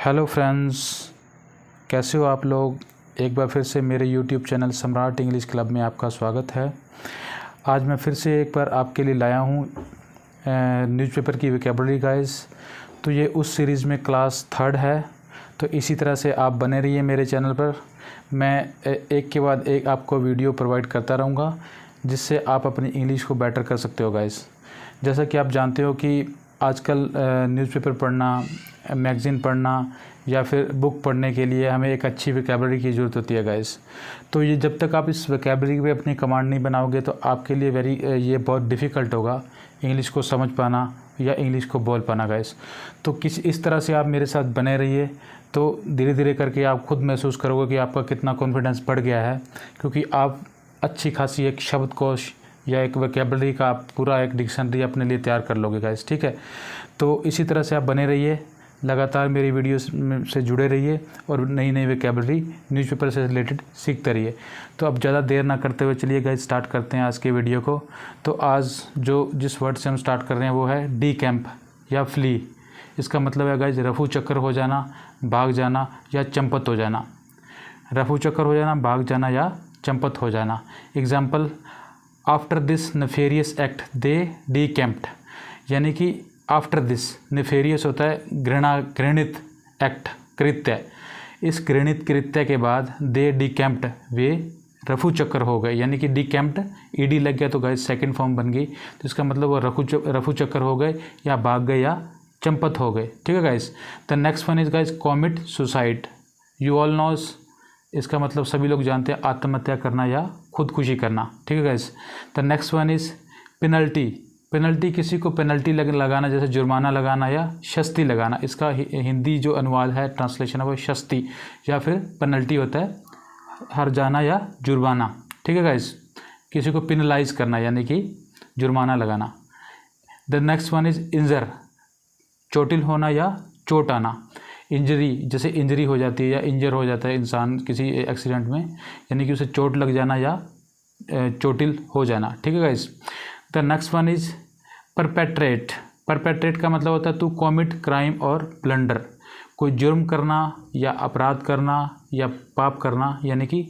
Hello friends, कैसे हो आप लोग। एक बार फिर से मेरे यूट्यूब चैनल सम्राट इंग्लिश क्लब में आपका स्वागत है। आज मैं फिर से एक बार आपके लिए लाया हूँ न्यूज़पेपर की वोकैबुलरी गाइस। तो ये उस सीरीज़ में क्लास 3 है। तो इसी तरह से आप बने रहिए मेरे चैनल पर। मैं एक के बाद एक आपको वीडियो प्रोवाइड करता रहूँगा जिससे आप अपनी इंग्लिश को बेटर कर सकते हो गाइस। जैसा कि आप जानते हो कि आजकल न्यूज़पेपर पढ़ना, मैगज़ीन पढ़ना या फिर बुक पढ़ने के लिए हमें एक अच्छी वोकैबुलरी की ज़रूरत होती है गाइस। तो ये जब तक आप इस वोकैबुलरी पे अपनी कमांड नहीं बनाओगे तो आपके लिए ये बहुत डिफ़िकल्ट होगा इंग्लिश को समझ पाना या इंग्लिश को बोल पाना गाइस। तो इस तरह से आप मेरे साथ बने रहिए, तो धीरे धीरे करके आप खुद महसूस करोगे कि आपका कितना कॉन्फिडेंस बढ़ गया है, क्योंकि आप अच्छी खासी एक शब्दकोश या एक वोकैबुलरी का आप पूरा एक डिक्शनरी अपने लिए तैयार कर लोगे गाइस। ठीक है, तो इसी तरह से आप बने रहिए, लगातार मेरी वीडियोस से जुड़े रहिए और नई नई वोकैबुलरी न्यूज़पेपर से रिलेटेड सीखते रहिए। तो अब ज़्यादा देर ना करते हुए चलिए गाइस स्टार्ट करते हैं आज के वीडियो को। तो आज जिस वर्ड से हम स्टार्ट कर रहे हैं वो है डीकैम्प या फ्ली। इसका मतलब है गाइस रफू चक्कर हो जाना, भाग जाना या चंपत हो जाना। रफू चक्कर हो जाना, भाग जाना या चंपत हो जाना। Example, after this nefarious act they decamped. यानी कि आफ्टर दिस, नेफेरियस होता है घृणित एक्ट, कृत्य। इस घृणित कृत्य के बाद दे डीकैम्प्ड, वे रफू चक्कर हो गए। यानी कि डीकैम्प्ड ईडी लग गया तो गाइस सेकंड फॉर्म बन गई। तो इसका मतलब वो रफू चक्कर हो गए या भाग गए या चंपत हो गए। ठीक है guys. The next one is guys commit suicide. You all knows, इसका मतलब सभी लोग जानते हैं आत्महत्या करना या खुदकुशी करना। ठीक है guys. The next one is penalty. Penalty, किसी को पेनल्टी लगाना, जैसे जुर्माना लगाना या शस्ती लगाना। इसका हिंदी जो अनुवाद है, ट्रांसलेशन है वो शस्ती या फिर पेनल्टी होता है हर्जाना या जुर्माना। ठीक है गाइस। किसी को पेनलाइज करना यानी कि जुर्माना लगाना। द नेक्स्ट वन इज इंजर, चोटिल होना या चोट आना। इंजरी, जैसे इंजरी हो जाती है या इंजर हो जाता है इंसान किसी एक्सीडेंट में, यानी कि उसे चोट लग जाना या चोटिल हो जाना। ठीक है guys. The next one is perpetrate. Perpetrate का मतलब होता है टू कॉमिट क्राइम और ब्लंडर। कोई जुर्म करना या अपराध करना या पाप करना, यानी कि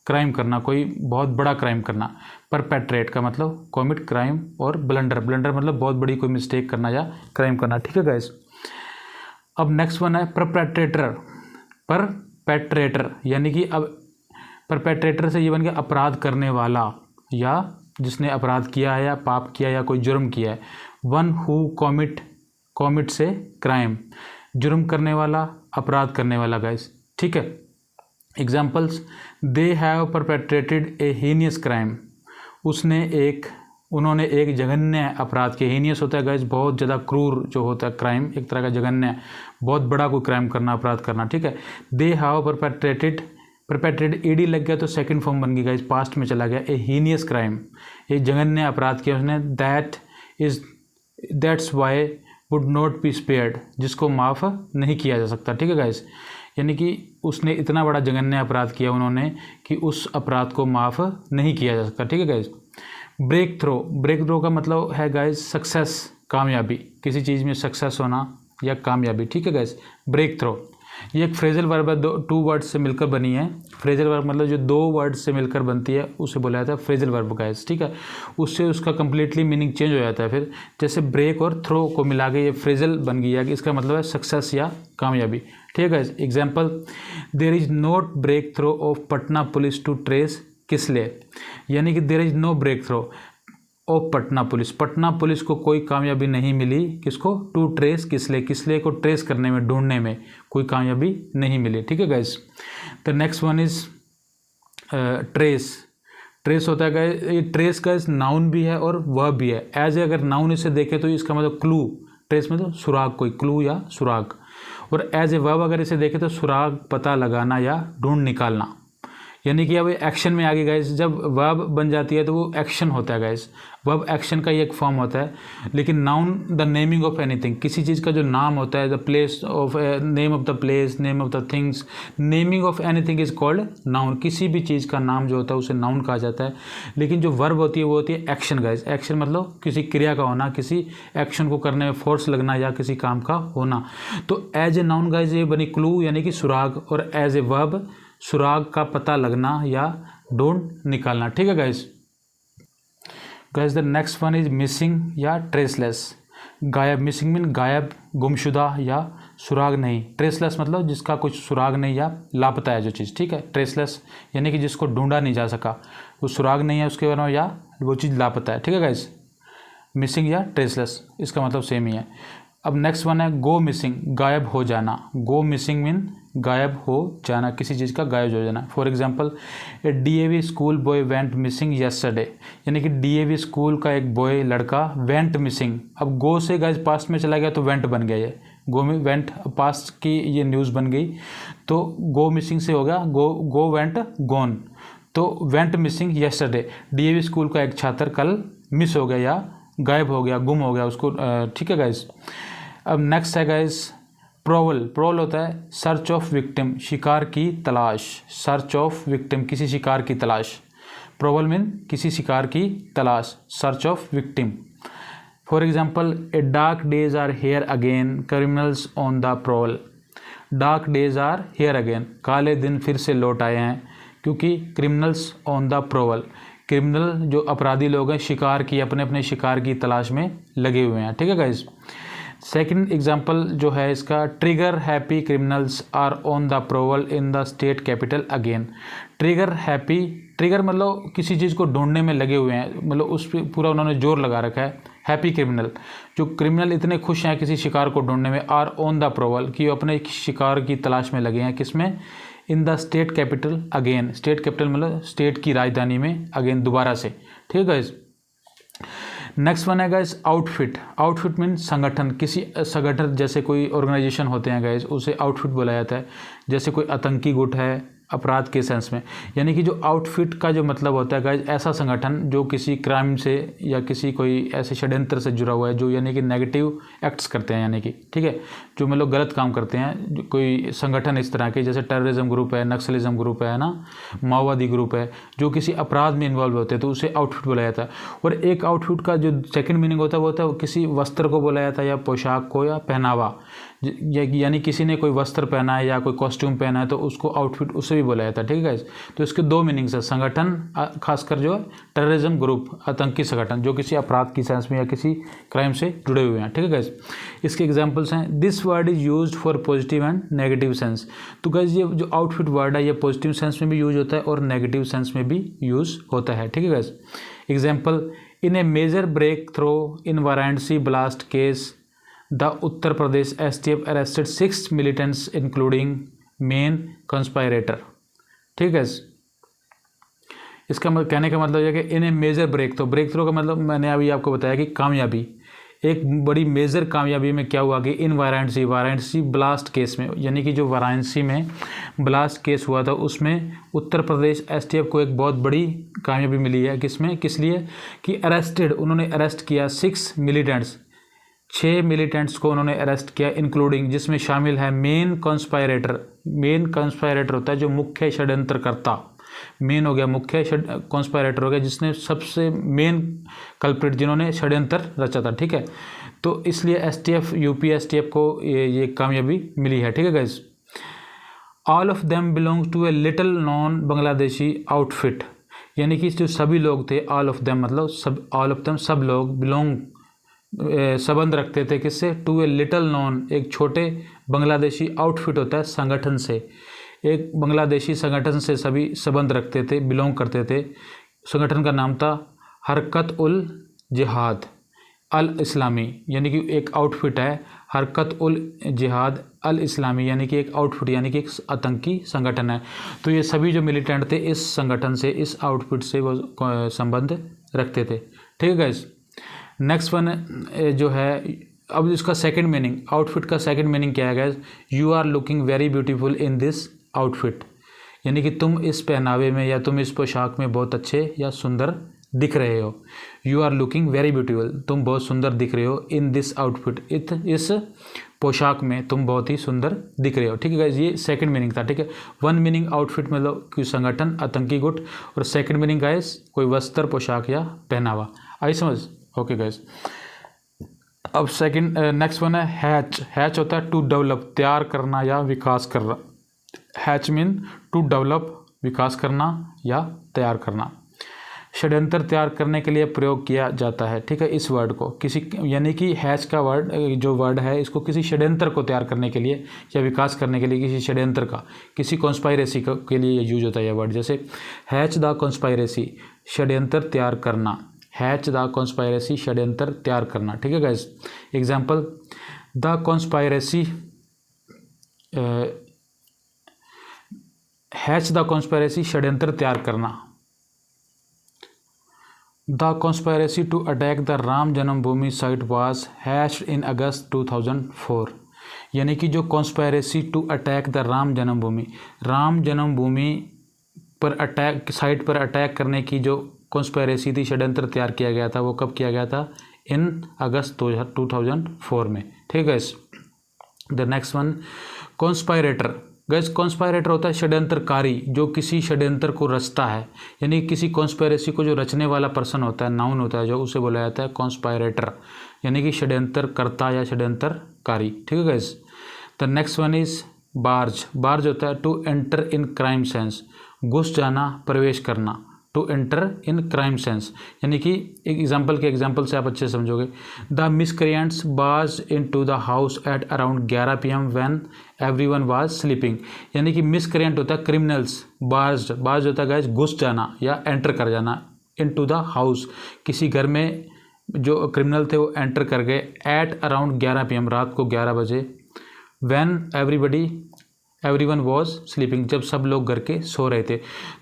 क्राइम करना, कोई बहुत बड़ा क्राइम करना। परपेट्रेट का मतलब कॉमिट क्राइम और ब्लंडर, ब्लंडर मतलब बहुत बड़ी कोई मिस्टेक करना या क्राइम करना। ठीक है गाइस। अब नेक्स्ट वन है परपेट्रेटर। परपेट्रेटर यानी कि अब परपेट्रेटर से ये बन गया अपराध करने वाला या जिसने अपराध किया है या पाप किया या कोई जुर्म किया है। वन हु कॉमिट से क्राइम, जुर्म करने वाला, अपराध करने वाला गाइस। ठीक है। Examples, they have perpetrated A heinous crime. उन्होंने एक जघन्य अपराध किया। हीनियस होता है गाइस बहुत ज़्यादा क्रूर जो होता है क्राइम, एक तरह का जघन्य, बहुत बड़ा कोई क्राइम करना, अपराध करना। ठीक है। दे हैव परपेट्रेटेड ईडी लग गया तो सेकंड फॉर्म बन गई गाइस, पास्ट में चला गया। ए हीनियस क्राइम, एक जघन्य अपराध किया उसने। That's why would not be spared, जिसको माफ़ नहीं किया जा सकता। ठीक है गाइस। यानी कि उसने इतना बड़ा जघन्य अपराध किया उन्होंने कि उस अपराध को माफ़ नहीं किया जा सकता। ठीक है गाइस। ब्रेक थ्रो का मतलब है गाइस सक्सेस, कामयाबी, किसी चीज़ में सक्सेस होना या कामयाबी। ठीक है गाइस। ब्रेक थ्रो ये एक फ्रेजल वर्ब है, 2 वर्ड से मिलकर बनी है। फ्रेजल वर्ब मतलब जो 2 वर्ड से मिलकर बनती है उसे बोला जाता है फ्रेजल वर्ब गाइस। ठीक है। उससे उसका कंप्लीटली मीनिंग चेंज हो जाता है। फिर जैसे ब्रेक और थ्रो को मिला के ये फ्रेजल बन गया कि इसका मतलब है सक्सेस या कामयाबी। ठीक है guys. Example, there is not breakthrough of Patna police to trace किसले। यानी कि there is no breakthrough of Patna police को कोई कामयाबी नहीं मिली, किसको, टू ट्रेस किसले को ट्रेस करने में, ढूंढने में कोई कामयाबी नहीं मिली। ठीक है guys. The next one is trace होता है गाइस, ये ट्रेस गाइस नाउन भी है और वर्ब भी है। एज ए अगर नाउन इसे देखे तो इसका मतलब क्लू, ट्रेस मतलब सुराग, कोई क्लू या सुराग। और एज ए वर्ब अगर इसे देखे तो सुराग, पता लगाना या ढूंढ निकालना। यानी कि अब एक्शन में आ गई गाइस। जब वर्ब बन जाती है तो वो एक्शन होता है गाइस, वर्ब एक्शन का ही एक फॉर्म होता है। लेकिन noun the naming of anything, किसी चीज़ का जो नाम होता है, the place of name of the place, name of the things, naming of anything is called noun. किसी भी चीज़ का नाम जो होता है उसे नाउन कहा जाता है। लेकिन जो वर्ब होती है वो होती है एक्शन गाइस। एक्शन मतलब किसी क्रिया का होना, किसी एक्शन को करने में फोर्स लगना या किसी काम का होना। तो एज ए नाउन गाइस ये बनी क्लू यानी कि सुराग, और एज ए वर्ब सुराग का पता लगना या ढूंढ निकालना। ठीक है guys. Guys the next one is missing या ट्रेसलेस। गायब, मिसिंग मीन गायब, गुमशुदा या सुराग नहीं। ट्रेसलेस मतलब जिसका कुछ सुराग नहीं या लापता है जो चीज़। ठीक है, ट्रेसलेस यानी कि जिसको ढूंढा नहीं जा सका, वो सुराग नहीं है उसके बारे में या वो चीज़ लापता है। ठीक है गाइस, मिसिंग या ट्रेसलेस इसका मतलब सेम ही है। अब नेक्स्ट वन है गो मिसिंग, गायब हो जाना। गो मिसिंग मीन गायब हो जाना, किसी चीज़ का गायब हो जाना। For example A DAV school boy went missing yesterday, यानी कि डीएवी स्कूल का एक बॉय लड़का वेंट मिसिंग। अब गो से गाइस पास्ट में चला गया तो वेंट बन गया, ये गो में वेंट पास्ट की ये न्यूज़ बन गई, तो गो मिसिंग से हो गया गो वेंट गोन। तो went missing yesterday, DAV school का एक छात्र कल मिस हो गया या गायब हो गया, गुम हो गया उसको। ठीक है गाइस। अब नेक्स्ट है गाइस प्रोवल। प्रोवल होता है सर्च ऑफ विक्टिम, शिकार की तलाश। सर्च ऑफ विक्टिम, किसी शिकार की तलाश। प्रोवल मीन किसी शिकार की तलाश, search of victim. For example a dark days are here again, criminals on the prowl. Dark days are here again, काले दिन फिर से लौट आए हैं, क्योंकि criminals on the prowl, criminal जो अपराधी लोग हैं शिकार की, अपने अपने शिकार की तलाश में लगे हुए हैं। ठीक है गाइज। सेकंड एग्जांपल जो है इसका, trigger happy criminals are on the prowl in the state capital again. Trigger happy, trigger मतलब किसी चीज़ को ढूंढने में लगे हुए हैं, मतलब उस पर पूरा उन्होंने जोर लगा रखा है। हैप्पी क्रिमिनल, जो क्रिमिनल इतने खुश हैं किसी शिकार को ढूंढने में, आर ऑन द प्रोवल कि वो अपने शिकार की तलाश में लगे हैं। किसमें? इन the state capital again. State capital मतलब स्टेट की राजधानी में, अगेन दोबारा से। ठीक है गाइस। नेक्स्ट वन है गाइस आउटफिट। आउटफिट मीन संगठन, किसी संगठन जैसे कोई ऑर्गेनाइजेशन होते हैं गाइस, उसे आउटफिट बोला जाता है। जैसे कोई आतंकी गुट है अपराध के सेंस में, यानी कि जो आउटफिट का जो मतलब होता है गाइस, ऐसा संगठन जो किसी क्राइम से या किसी कोई ऐसे षड्यंत्र से जुड़ा हुआ है, जो यानी कि नेगेटिव एक्ट्स करते हैं, यानी कि ठीक है, जो मतलब गलत काम करते हैं। जो कोई संगठन इस तरह के जैसे टेररिज्म ग्रुप है, नक्सलिज्म ग्रुप है ना, माओवादी ग्रुप है, जो किसी अपराध में इन्वॉल्व होते हैं, तो उसे आउटफिट बोला जाता है। और एक आउटफिट का जो सेकेंड मीनिंग होता है वो होता है किसी वस्त्र को बोला जाता है, या पोशाक को, या पहनावा। यानी किसी ने कोई वस्त्र पहना है या कोई कॉस्ट्यूम पहना है तो उसको आउटफिट उसे भी बोला जाता है। ठीक है गाइस। तो इसके दो मीनिंग्स है, संगठन, खासकर जो है टेररिज्म ग्रुप, आतंकी संगठन जो किसी अपराध की सेंस में या किसी क्राइम से जुड़े हुए हैं। ठीक है गाइस। इसके एग्जांपल्स हैं, this word is used for positive and negative sense. तो गाइस ये जो आउटफिट वर्ड है ये पॉजिटिव सेंस में भी यूज होता है और नेगेटिव सेंस में भी यूज होता है। ठीक है guys. Example, in a major breakthrough in Varanasi blast case the Uttar Pradesh STF arrested 6 militants including main conspirator. ठीक है। इसका कहने का मतलब यह कि in a major breakthrough, breakthrough का मतलब मैंने अभी आपको बताया कि कामयाबी, एक बड़ी मेजर कामयाबी में क्या हुआ कि इन वाराणसी, वाराणसी ब्लास्ट केस में, यानी कि जो वाराणसी में ब्लास्ट केस हुआ था उसमें उत्तर प्रदेश STF को एक बहुत बड़ी कामयाबी मिली है। किसमें? किस लिए कि अरेस्टेड, उन्होंने अरेस्ट किया 6 मिलिटेंट्स, 6 मिलिटेंट्स को उन्होंने अरेस्ट किया, इंक्लूडिंग जिसमें शामिल है मेन कॉन्स्पायरेटर। मेन कॉन्स्पायरेटर होता है जो मुख्य षड्यंत्रकर्ता, मेन हो गया मुख्य, कॉन्स्पायरेटर हो गया जिसने सबसे मेन कल्प्रिट, जिन्होंने षड्यंत्र रचा था। ठीक है। तो इसलिए STF, UP STF को ये कामयाबी मिली है। ठीक है guys. All of them belongs to a little non Bangladeshi outfit, यानी कि जो सभी लोग थे, ऑल ऑफ देम मतलब सब, ऑल ऑफ देम सब लोग, बिलोंग संबंध रखते थे किससे? टू ए लिटिल नॉन, एक छोटे बांग्लादेशी आउटफिट होता है संगठन से, एक बांग्लादेशी संगठन से सभी संबंध रखते थे, बिलोंग करते थे। संगठन का नाम था हरकत उल जिहाद अल इस्लामी, यानी कि एक आउटफिट है हरकत उल जिहाद अल इस्लामी, यानी कि एक आउटफिट, यानी कि एक आतंकी संगठन है। तो ये सभी जो मिलिटेंट थे इस संगठन से, इस आउटफिट से वो संबंध रखते थे। ठीक है गाइस। नेक्स्ट वन जो है, अब इसका सेकंड मीनिंग, आउटफिट का सेकंड मीनिंग क्या है guys? You are looking very beautiful in this outfit. यानी कि तुम इस पहनावे में या तुम इस पोशाक में बहुत अच्छे या सुंदर दिख रहे हो। You are looking very beautiful, तुम बहुत सुंदर दिख रहे हो। इन दिस आउटफिट, इस पोशाक में तुम बहुत ही सुंदर दिख रहे हो। ठीक है गाइज, ये सेकंड मीनिंग था। ठीक है, वन मीनिंग आउटफिट मतलब कोई संगठन, आतंकी गुट, और सेकंड मीनिंग गाइज कोई वस्त्र, पोशाक या पहनावा। आई समझ? ओके गाइज, अब सेकंड नेक्स्ट वन है हैच। हैच होता है टू डेवलप, तैयार करना या विकास करना। हैच मीन टू डेवलप, विकास करना या तैयार करना। षड्यंत्र तैयार करने के लिए प्रयोग किया जाता है। ठीक है, इस वर्ड को किसी, यानी कि हैच का वर्ड जो वर्ड है इसको किसी षड्यंत्र को तैयार करने के लिए या विकास करने के लिए, किसी षड्यंत्र का, किसी कॉन्स्पायरेसी के लिए यूज होता है यह वर्ड। जैसे हैच द कॉन्स्पायरेसी, षड्यंत्र तैयार करना। हैच द कॉन्स्पायरेसी, षड्यंत्र तैयार करना। ठीक है guys, example, the conspiracy, hatch the conspiracy, षड्यंत्र तैयार करना। The conspiracy to attack the Ram Janmabhoomi site was hatched in August 2004। यानी कि जो conspiracy to attack the Ram Janmabhoomi पर अटैक, साइट पर अटैक करने की जो कॉन्स्पायरेसी थी, षड्यंत्र तैयार किया गया था, वो कब किया गया था? इन अगस्त 2004 में। ठीक है, द नेक्स्ट वन, कॉन्स्पायरेटर। गैस, कॉन्स्पायरेटर होता है षड्यंत्रकारी, जो किसी षड्यंत्र को रचता है। यानी किसी कॉन्स्पायरेसी को जो रचने वाला पर्सन होता है, नाउन होता है जो, उसे बोला जाता है कॉन्स्पायरेटर, यानी कि षड्यंत्रकर्ता या षड्यंत्रकारी। ठीक है guys, the next one is barge. Barge होता है to enter in crime sense, घुस जाना, प्रवेश करना। To enter in crime sense, यानी कि एक एग्जाम्पल से आप अच्छे से समझोगे। The miscreants barge into the house at around 11 PM when everyone was sleeping. यानी कि मिसक्रिएंट होता है क्रिमिनल्स, बार्ज होता है गाइस घुस जाना या एंटर कर जाना। इन टू द हाउस, किसी घर में जो क्रिमिनल थे वो एंटर कर गए। एट अराउंड 11 PM, रात को 11 बजे। व्हेन एवरीवन वॉज स्लीपिंग, जब सब लोग घर के सो रहे थे।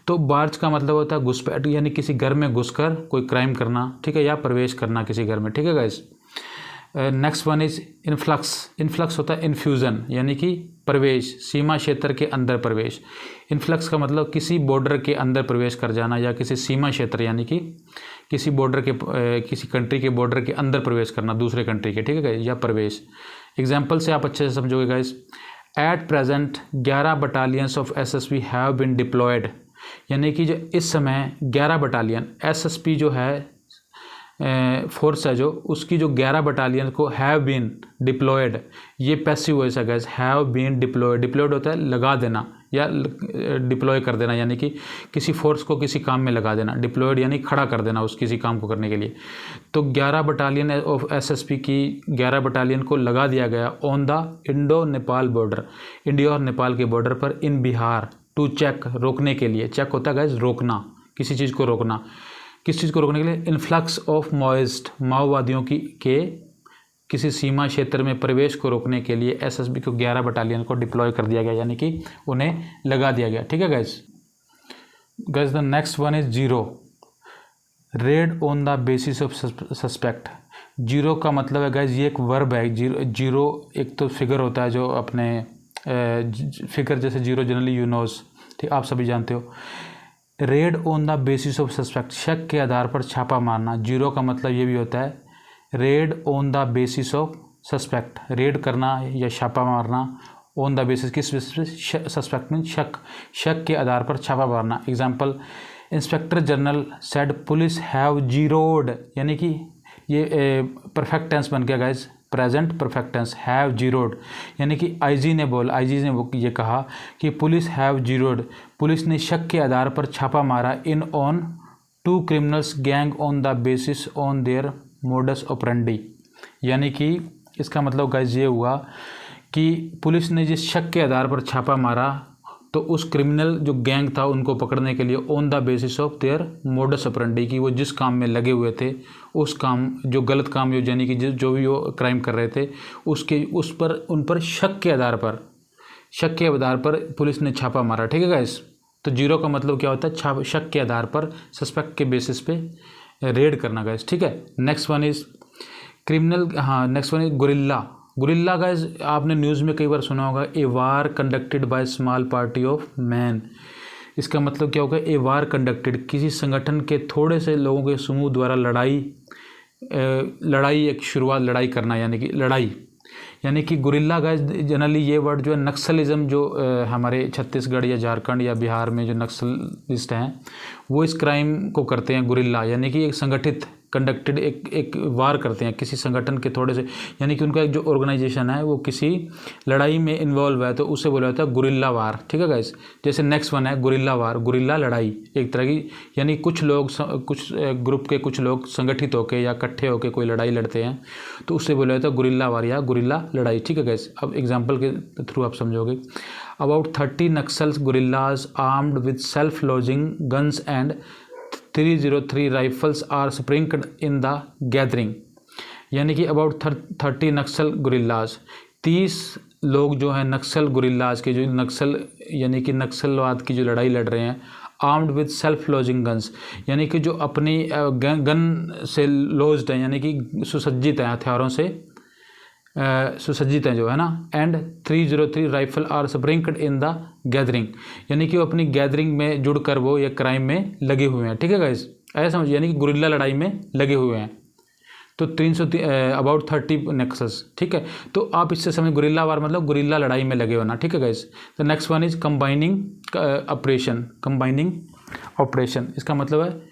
तो बार्ज का मतलब होता है घुसपैठ, यानी किसी घर में घुसकर कोई क्राइम करना। ठीक है, या प्रवेश करना किसी घर में। ठीक है guys, next one is influx. Influx होता है इन्फ्यूज़न, यानी कि प्रवेश, सीमा क्षेत्र के अंदर प्रवेश। इन्फ्लक्स का मतलब किसी बॉर्डर के अंदर प्रवेश कर जाना, या किसी सीमा क्षेत्र, यानी कि किसी बॉर्डर के किसी कंट्री के बॉर्डर के अंदर प्रवेश करना, दूसरे कंट्री के। ठीक है गाइस, या प्रवेश। एग्जाम्पल से आप अच्छे से समझोगे guys. At present 11 battalions of SSB have been deployed, यानी कि जो इस समय 11 बटालियन, SSB जो है फोर्स है जो, उसकी जो 11 बटालियन को हैव बीन डिप्लॉयड, ये पैसिव वॉइस है guys. Have been deployed, deployed होता है लगा देना या डिप्लॉय कर देना, यानी कि किसी फोर्स को किसी काम में लगा देना। डिप्लॉयड यानी खड़ा कर देना उस किसी काम को करने के लिए। तो 11 बटालियन ऑफ SSB की 11 बटालियन को लगा दिया गया on the Indo Nepal border, India और नेपाल के बॉर्डर पर, इन बिहार, टू चेक, रोकने के लिए। चेक होता है गाइस रोकना, किसी चीज़ को रोकना। किस चीज़ को रोकने के लिए? इन्फ्लक्स ऑफ माओइस्ट, माओवादियों के किसी सीमा क्षेत्र में प्रवेश को रोकने के लिए SSB को 11 बटालियन को डिप्लॉय कर दिया गया, यानी कि उन्हें लगा दिया गया। ठीक है guys, the next one is zero. Red on the basis of suspect. Zero का मतलब है गाइस, ये एक वर्ब है। जीरो एक तो फिगर होता है जो अपने फिगर, जैसे जीरो जनरली यू नोज, ठीक, आप सभी जानते हो। Red on the basis of suspect, शक के आधार पर छापा मारना। जीरो का मतलब ये भी होता है raid on the basis of suspect, raid करना या छापा मारना। ऑन द बेसिस, किस बेसिस पे? सस्पेक्ट मीन शक के आधार पर छापा मारना। एग्जाम्पल, inspector general said police have zeroed, यानी कि ये परफेक्ट टेंस बन गया guys, present perfect tense. Have zeroed यानी कि आईजी ने ये कहा कि पुलिस हैव जीरोड, पुलिस ने शक के आधार पर छापा मारा in on 2 criminals gang on the basis on their modus operandi. यानी कि इसका मतलब गाइस ये हुआ कि पुलिस ने जिस शक के आधार पर छापा मारा, तो उस क्रिमिनल जो गैंग था उनको पकड़ने के लिए on the basis of their modus operandi, कि वो जिस काम में लगे हुए थे, उस काम, जो गलत काम, यानी कि जो भी वो क्राइम कर रहे थे, उन पर शक के आधार पर पुलिस ने छापा मारा। ठीक है गाइस, तो जीरो का मतलब क्या होता है? शक के आधार पर, सस्पेक्ट के बेसिस पे रेड करना गाइस। ठीक है, next one is criminal, next one is guerrilla. Guerrilla guys आपने न्यूज़ में कई बार सुना होगा, a war conducted by small party of man. इसका मतलब क्या होगा, ए वार कंडक्टेड, किसी संगठन के थोड़े से लोगों के समूह द्वारा लड़ाई एक शुरुआत, लड़ाई करना यानी कि लड़ाई, यानी कि गुरिल्ला गाइस जनरली ये वर्ड जो है नक्सलिज्म, जो हमारे छत्तीसगढ़ या झारखंड या बिहार में जो नक्सलिस्ट हैं वो इस क्राइम को करते हैं गुरिल्ला, यानी कि एक संगठित कंडक्टेड एक वार करते हैं किसी संगठन के थोड़े से, यानी कि उनका एक जो ऑर्गेनाइजेशन है वो किसी लड़ाई में इन्वॉल्व है तो उसे बोला जाता है गुरिल्ला वार। ठीक है गाइस, जैसे नेक्स्ट वन है गुरिल्ला वार, गुरिल्ला लड़ाई एक तरह की, यानी कुछ लोग कुछ ग्रुप के कुछ लोग संगठित होकर या इकट्ठे होकर कोई लड़ाई लड़ते हैं तो उससे बोला जाता है गुरिल्ला वार या गुरिल्ला लड़ाई। ठीक है गाइस, अब एग्जाम्पल के थ्रू आप समझोगे। About 30 Naxals guerrillas armed with self loading guns and 303 rifles are sprinkled in the gathering, यानी कि अबाउट 30 नक्सल गुरिल्लाज, 30 लोग जो हैं नक्सल गुरिल्लाज के, जो नक्सल यानी कि नक्सलवाद की जो लड़ाई लड़ रहे हैं, armed with self loading guns, यानी कि जो अपनी गन से लॉज्ड हैं, यानी कि सुसज्जित हैं, हथियारों से सुसज्जित हैं जो है ना, and 303 rifle are sprinkled in the gathering, यानी कि वो अपनी गैदरिंग में जुड़कर वो ये क्राइम में लगे हुए हैं। ठीक है गाइस, ऐसा समझिए, यानी कि गुरिल्ला लड़ाई में लगे हुए हैं। तो 300 अबाउट 30 नक्सल्स। ठीक है, तो आप इससे समझ गुरिल्ला वार मतलब गुरिल्ला लड़ाई में लगे होना। ठीक है guys, the next one is combining operation. Combining operation इसका मतलब है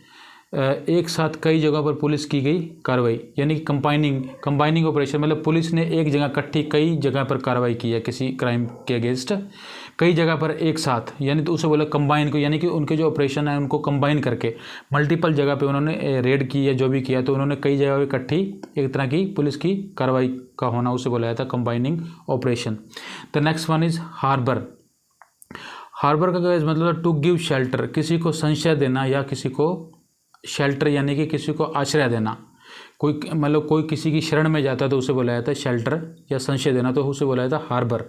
एक साथ कई जगहों पर पुलिस की गई कार्रवाई, यानी कि कंबाइनिंग ऑपरेशन मतलब पुलिस ने एक जगह इकट्ठी कई जगह पर कार्रवाई की है किसी क्राइम के अगेंस्ट, कई जगह पर एक साथ, यानी तो उसे बोला कंबाइन को, यानी कि उनके जो ऑपरेशन है उनको कंबाइन करके मल्टीपल जगह पे उन्होंने रेड की है, जो भी किया तो उन्होंने कई जगह पर इकट्ठी एक तरह की पुलिस की कार्रवाई का होना, उसे बोला जाता है combining operation. The next one is harbour. हार्बर का मतलब टू गिव शेल्टर, किसी को संशय देना या किसी को शेल्टर यानी कि किसी को आश्रय देना, कोई मतलब कोई किसी की शरण में जाता है तो उसे बोला जाता है शेल्टर, या संशय देना तो उसे बोला जाता है harbour.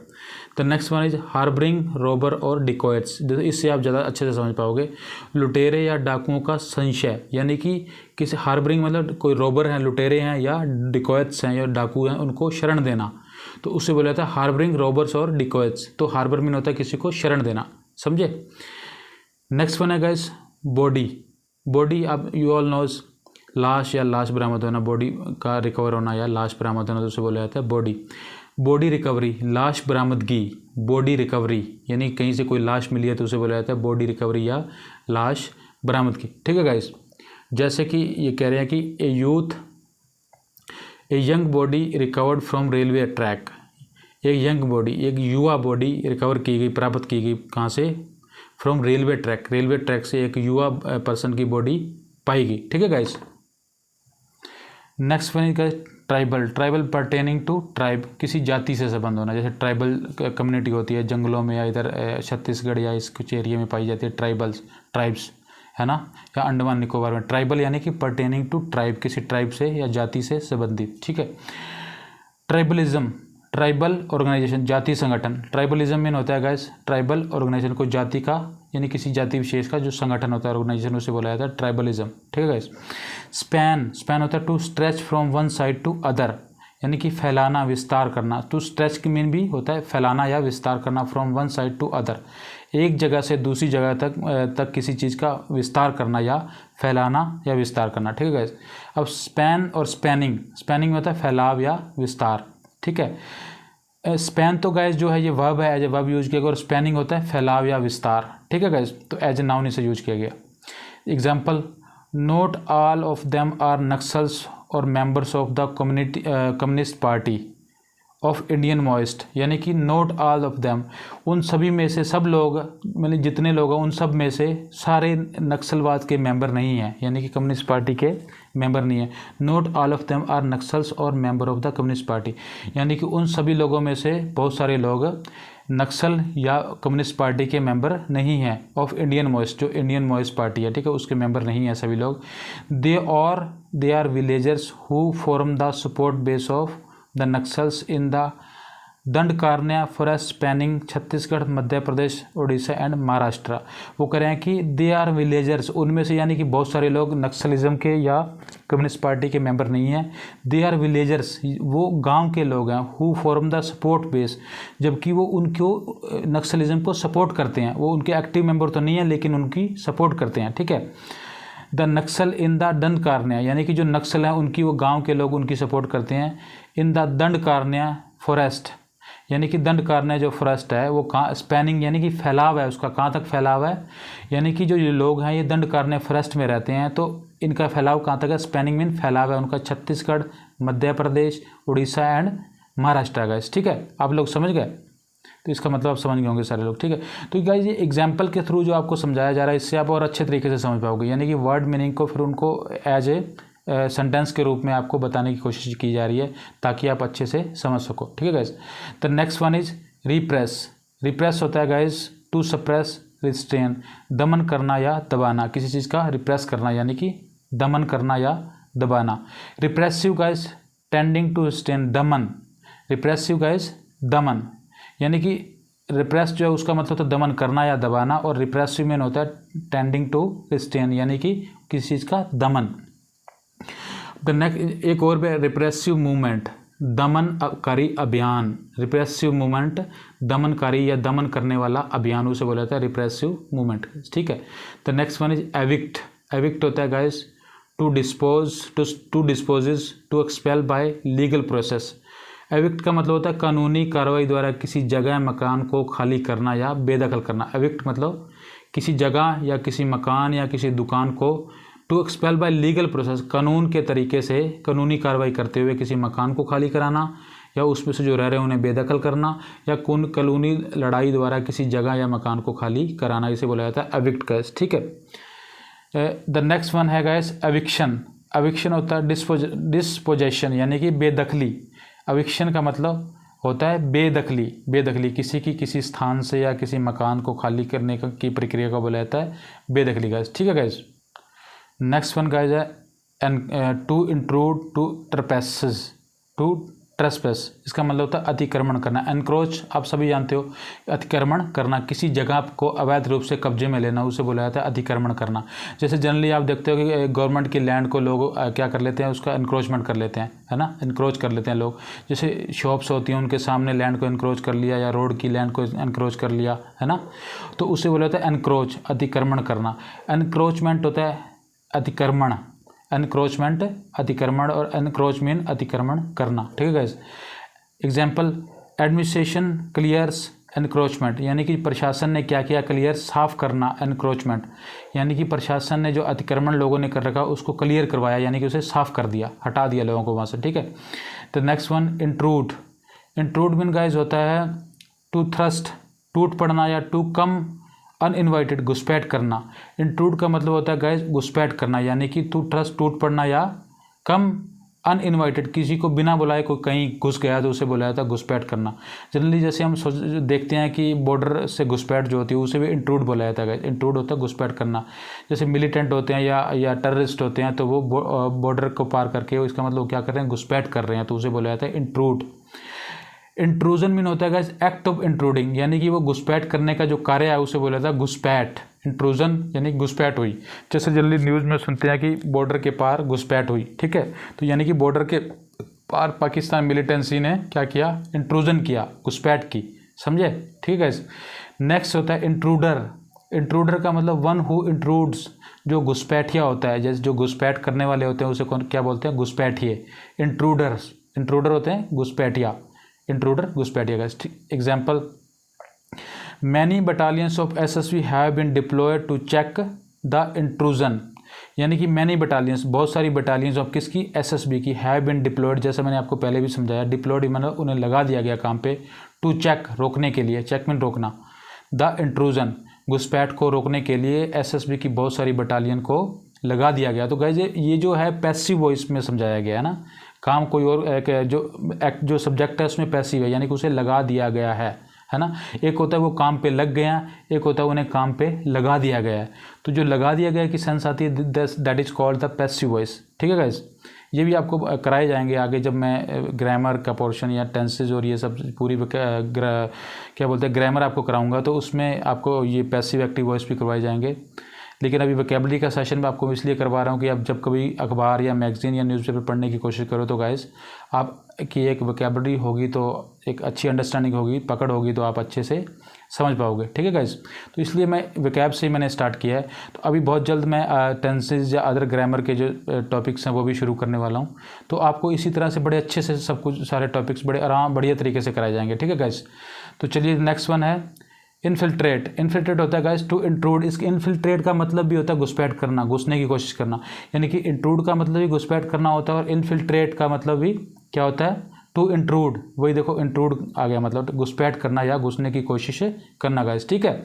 The next one is harbouring robber और डिकॉयट्स, इससे आप ज़्यादा अच्छे से समझ पाओगे। लुटेरे या डाकुओं का संशय, यानी कि किसी हार्बरिंग मतलब कोई रोबर हैं, लुटेरे हैं या डिकॉयट्स हैं या डाकू हैं, उनको शरण देना तो उसे बोला जाता है हार्बरिंग रोबर्स और डिकॉयट्स। तो हार्बर मीन होता है किसी को शरण देना, समझे। नेक्स्ट वन है गाइस बॉडी। बॉडी आप यू ऑल नोज, लाश या लाश बरामद होना, बॉडी का रिकवर होना या लाश बरामद होना तो उसे बोला जाता है बॉडी। बॉडी रिकवरी, लाश बरामदगी, बॉडी रिकवरी, यानी कहीं से कोई लाश मिली है तो उसे बोला जाता है बॉडी रिकवरी या लाश बरामदगी। ठीक है गाइस, जैसे कि ये कह रहे हैं कि a young body recovered from railway track, एक यंग बॉडी, एक युवा बॉडी रिकवर की गई, प्राप्त की गई कहाँ से, फ्रॉम रेलवे ट्रैक से एक युवा पर्सन की बॉडी पाई गई। ठीक है guys, next one is tribal pertaining to tribe, किसी जाति से संबंध होना, जैसे ट्राइबल कम्युनिटी होती है जंगलों में या इधर छत्तीसगढ़ या इस कुछ एरिया में पाई जाती है, ट्राइब्स है ना, या अंडमान निकोबार में। ट्राइबल यानी कि परटेनिंग टू ट्राइब, किसी ट्राइब से या जाति से संबंधित। ठीक है, ट्राइबलिज्म, ट्राइबल ऑर्गेनाइजेशन, जाति संगठन। ट्राइबलिज्म मीन होता है गाइस ट्राइबल ऑर्गेनाइजेशन, को जाति का यानी किसी जाति विशेष का जो संगठन होता है ऑर्गेनाइजेशन, उसे बोला जाता है ट्राइबलिज्म। ठीक है गाइस। स्पैन होता है to stretch from one side to other, यानी कि फैलाना विस्तार करना। टू स्ट्रेच की मीन भी होता है फैलाना या विस्तार करना, from one side to other, एक जगह से दूसरी जगह तक किसी चीज़ का विस्तार करना या फैलाना या विस्तार करना। ठीक है गाइस। अब स्पैन और स्पैनिंग होता है फैलाव या विस्तार। ठीक है, स्पैन तो गाइस जो है ये वर्ब है, एज ए वर्ब यूज किया गया, और स्पैनिंग होता है फैलाव या विस्तार। ठीक है गाइस, तो एज ए नाउन इसे यूज किया गया। Example, not all of them are Naxals और members of the communist party of Indian Maoist, यानी कि नॉट ऑल ऑफ देम, उन सभी में से सब लोग, मतलब जितने लोग हैं उन सब में से सारे नक्सलवाद के मेंबर नहीं हैं, यानी कि कम्युनिस्ट पार्टी के मेंबर नहीं है। Not all of them are Naxals और member of the communist party, यानी कि उन सभी लोगों में से बहुत सारे लोग नक्सल या कम्युनिस्ट पार्टी के मेंबर नहीं हैं। ऑफ इंडियन मॉइस्ट, जो इंडियन मॉइस्ट पार्टी है, ठीक है, उसके मेंबर नहीं हैं सभी लोग। They are villagers who form the support base of the Naxals in the Dandakaranya forest spanning Chhattisgarh, Madhya Pradesh, Orissa and Maharashtra. वो कह रहे हैं कि दे आर विलेजर्स, उनमें से यानी कि बहुत सारे लोग नक्सलिज्म के या कम्युनिस्ट पार्टी के मेंबर नहीं हैं। दे आर विलेजर्स, वो गांव के लोग हैं। Who form the support base, जबकि वो उनको नक्सलिज्म को सपोर्ट करते हैं। वो उनके एक्टिव मेंबर तो नहीं है लेकिन उनकी सपोर्ट करते हैं, ठीक है। The Naxal in the Dandakaranya, यानी कि जो नक्सल हैं उनकी वो गांव के लोग उनकी सपोर्ट करते हैं। इन द दंडकारण्य फॉरेस्ट, यानी कि दंडकारण्य जो फॉरेस्ट है वो कहाँ, स्पैनिंग यानी कि फैलाव है उसका, कहाँ तक फैलाव है, यानी कि जो ये लोग हैं ये दंडकारण्य फॉरेस्ट में रहते हैं तो इनका फैलाव कहाँ तक है, स्पैनिंग मीन फैलाव है उनका छत्तीसगढ़, मध्य प्रदेश, उड़ीसा एंड महाराष्ट्र का। ठीक है, आप लोग समझ गए, तो इसका मतलब आप समझ गए होंगे सारे लोग, ठीक है। तो गाइस ये एग्जाम्पल के थ्रू जो आपको समझाया जा रहा है इससे आप और अच्छे तरीके से समझ पाओगे, यानी कि वर्ड मीनिंग को फिर उनको एज ए सेंटेंस के रूप में आपको बताने की कोशिश की जा रही है ताकि आप अच्छे से समझ सको, ठीक है guys. The next one is repress. Repress होता है गाइस टू सप्रेस, रिस्ट्रेन, दमन करना या दबाना, किसी चीज़ का रिप्रेस करना यानी कि दमन करना या दबाना। Repressive guys tending to restrain, दमन, रिप्रेसिव गाइस दमन, यानी कि रिप्रेस जो है उसका मतलब होता है दमन करना या दबाना, और रिप्रेसिव में होता है टेंडिंग टू रिस्ट्रेन यानी कि किसी चीज़ का दमन। द नेक्स्ट एक और रिप्रेसिव मूवमेंट, दमनकारी अभियान, रिप्रेसिव मूवमेंट दमनकारी या दमन करने वाला अभियान उसे बोला जाता है रिप्रेसिव मूवमेंट, ठीक है। The next one is evict. Evict होता है guys to dispose, to dispossess, to expel by legal process. Evict का मतलब होता है कानूनी कार्रवाई द्वारा किसी जगह मकान को खाली करना या बेदखल करना। एविक्ट मतलब किसी जगह या किसी मकान या किसी दुकान को, to expel by legal process कानून के तरीके से कानूनी कार्रवाई करते हुए किसी मकान को खाली कराना या उसमें से जो रह रहे हैं उन्हें बेदखल करना, या कानूनी लड़ाई द्वारा किसी जगह या मकान को खाली कराना, इसे बोला जाता है एविक्ट केस, ठीक है। द नेक्स्ट वन है गाइस एविक्शन। एविक्शन होता है डिस्पोजेशन यानी कि बेदखली। एविक्शन का मतलब होता है बेदखली, बेदखली किसी की किसी स्थान से या किसी मकान को खाली करने की प्रक्रिया को बोला जाता है बेदखली गाइस, ठीक है गाइस। नेक्स्ट वन गाइस है टू इंट्रूड, टू ट्रेस्पेस, टू ट्रेस्पेस, इसका मतलब होता है अतिक्रमण करना। एनक्रोच आप सभी जानते हो, अतिक्रमण करना, किसी जगह को अवैध रूप से कब्जे में लेना उसे बोला जाता है अतिक्रमण करना। जैसे जनरली आप देखते हो कि गवर्नमेंट की लैंड को लोग क्या कर लेते हैं, उसका इंक्रोचमेंट कर लेते हैं, है ना, इंक्रोच कर लेते हैं लोग। जैसे शॉप्स होती हैं उनके सामने लैंड को इंक्रोच कर लिया या रोड की लैंड को इंक्रोच कर लिया, है ना, तो उसे बोला जाता है एनक्रोच, अतिक्रमण करना। एनक्रोचमेंट होता है अतिक्रमण, एनक्रोचमेंट अतिक्रमण, और एनक्रोच मीन अतिक्रमण करना, ठीक है guys. Example administration clears encroachment, यानी कि प्रशासन ने क्या किया, क्लियर साफ करना, एनक्रोचमेंट यानी कि प्रशासन ने जो अतिक्रमण लोगों ने कर रखा उसको क्लियर करवाया यानी कि उसे साफ कर दिया, हटा दिया लोगों को वहाँ से, ठीक है। तो next one intrude. Intrude mean guys होता है टू थ्रस्ट, टूट पड़ना या टू कम अनइनवाइटेड, घुसपैठ करना। इंट्रूड का मतलब होता है गाइस घुसपैठ करना, यानी कि टू ट्रस्ट टूट पड़ना या कम अनइनवाइटेड, किसी को बिना बुलाए कोई कहीं घुस गया तो उसे बोला जाता है घुसपैठ करना। जनरली जैसे हम देखते हैं कि बॉर्डर से घुसपैठ जो होती है उसे भी इंट्रूड बोला जाता है गाइस। इंट्रूड होता है घुसपैठ करना। जैसे मिलिटेंट होते हैं या टेररिस्ट होते हैं तो वो बॉर्डर को पार करके इसका मतलब क्या कर रहे हैं, घुसपैठ कर रहे हैं, तो उसे बोला जाता है इंट्रूड। इंट्रूजन मीन होता है गाइस एक्ट ऑफ इंट्रूडिंग, यानी कि वो घुसपैठ करने का जो कार्य है उसे बोला जाता है घुसपैठ। इंट्रूजन यानी घुसपैठ हुई, जैसे जल्दी न्यूज़ में सुनते हैं कि बॉर्डर के पार घुसपैठ हुई, ठीक है, तो यानी कि बॉर्डर के पार पाकिस्तान मिलिटेंसी ने क्या किया, इंट्रूजन किया, घुसपैठ की, समझे, ठीक है गाइस। नेक्स्ट होता है इंट्रूडर। इंट्रूडर का मतलब वन हु इंट्रूड्स, जो घुसपैठिया होता है, जैसे जो घुसपैठ करने वाले होते हैं उसे कौन क्या बोलते हैं, घुसपैठिए। इंट्रूडर्स, इंट्रूडर होते हैं घुसपैठिया, इंट्रूडर घुसपैठिया guys. Example many battalions of SSB have been deployed to check the intrusion, यानी कि मैनी बटालियंस, बहुत सारी बटालियंस ऑफ किसकी, एसएसबी की, हैव बीन डिप्लॉयड, जैसे मैंने आपको पहले भी समझाया, डिप्लॉयड मतलब उन्हें लगा दिया गया काम पे, टू चेक रोकने के लिए, चेक मीन रोकना, द इंट्रूजन घुसपैठ को रोकने के लिए एसएसबी की बहुत सारी बटालियन को लगा दिया गया। तो गाइस ये जो है पैसिव वॉइस में समझाया गया है ना, काम कोई और जो सब्जेक्ट है उसमें पैसिव है, यानी कि उसे लगा दिया गया है ना। एक होता है वो काम पे लग गया, एक होता है उन्हें काम पे लगा दिया गया है। तो जो लगा दिया गया की सेंस आती है that is called the passive voice, ठीक है गाइस। ये भी आपको कराए जाएंगे आगे, जब मैं ग्रामर का पोर्शन या टेंसेज और ये सब पूरी क्या बोलते हैं ग्रामर आपको कराऊंगा, तो उसमें आपको ये पैसिव एक्टिव वॉइस भी करवाए जाएंगे। लेकिन अभी वोकेबलरी का सेशन मैं आपको इसलिए करवा रहा हूँ कि आप जब कभी अखबार या मैगज़ीन या न्यूज़पेपर पढ़ने की कोशिश करो तो गाइस आपकी एक वोकेबलरी होगी, तो एक अच्छी अंडरस्टैंडिंग होगी, पकड़ होगी, तो आप अच्छे से समझ पाओगे। ठीक है गाइस, तो इसलिए मैं वोकैब से ही मैंने स्टार्ट किया है। तो अभी बहुत जल्द मैं टेंसेज या अदर ग्रामर के जो टॉपिक्स हैं वो भी शुरू करने वाला हूँ। तो आपको इसी तरह से बड़े अच्छे से सब कुछ सारे टॉपिक्स बड़े बढ़िया तरीके से कराए जाएंगे। ठीक है गाइस, तो चलिए नेक्स्ट वन है इन्फिल्ट्रेट। इन्फिल्ट्रेट होता है गाइस टू इंट्रूड। इसके इन्फिल्ट्रेट का मतलब भी होता है घुसपैठ करना, घुसने की कोशिश करना, यानी कि इंट्रूड का मतलब भी घुसपैठ करना होता है और इन्फिल्ट्रेट का मतलब भी क्या होता है, टू इंट्रूड। वही देखो इंट्रूड आ गया, मतलब घुसपैठ करना या घुसने की कोशिश करना गाइस। ठीक है,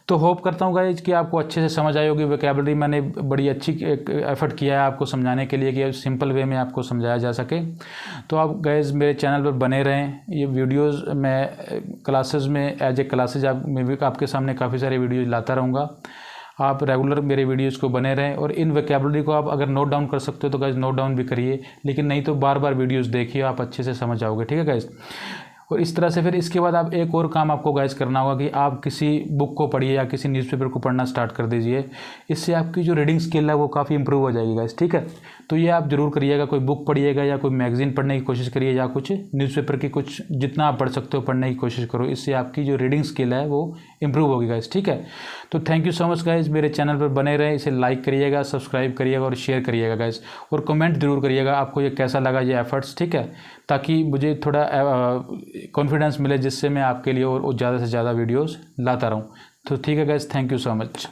तो होप करता हूँ गाइज कि आपको अच्छे से समझ आई होगी वोकैबलरी। मैंने बड़ी अच्छी एक एफर्ट किया है आपको समझाने के लिए कि सिंपल वे में आपको समझाया जा सके। तो आप गाइज मेरे चैनल पर बने रहें। ये वीडियोस मैं क्लासेस में एज ए क्लासेज में भी आपके सामने काफ़ी सारे वीडियोज़ लाता रहूँगा। आप रेगुलर मेरे वीडियोज़ को बने रहें और इन वोकैबलरी को आप अगर नोट डाउन कर सकते हो तो गाइज नोट डाउन भी करिए, लेकिन नहीं तो बार बार वीडियोज़ देखिए, आप अच्छे से समझ जाओगे। ठीक है गाइज, और इस तरह से फिर इसके बाद आप एक और काम आपको गाइस करना होगा कि आप किसी बुक को पढ़िए या किसी न्यूज़पेपर को पढ़ना स्टार्ट कर दीजिए। इससे आपकी जो रीडिंग स्किल है वो काफ़ी इंप्रूव हो जाएगी गाइस। ठीक है, तो ये आप ज़रूर करिएगा। कोई बुक पढ़िएगा या कोई मैगज़ीन पढ़ने की कोशिश करिए या कुछ न्यूज़पेपर की कुछ जितना आप पढ़ सकते हो पढ़ने की कोशिश करो। इससे आपकी जो रीडिंग स्किल है वो इंप्रूव होगी गाइस। ठीक है, तो thank you so much guys, मेरे चैनल पर बने रहें। इसे लाइक करिएगा, सब्सक्राइब करिएगा और शेयर करिएगा गाइस, और कमेंट जरूर करिएगा आपको ये कैसा लगा ये एफर्ट्स। ठीक है, ताकि मुझे थोड़ा कॉन्फिडेंस मिले, जिससे मैं आपके लिए और ज़्यादा से ज़्यादा वीडियोस लाता रहूँ। तो ठीक है guys, thank you so much.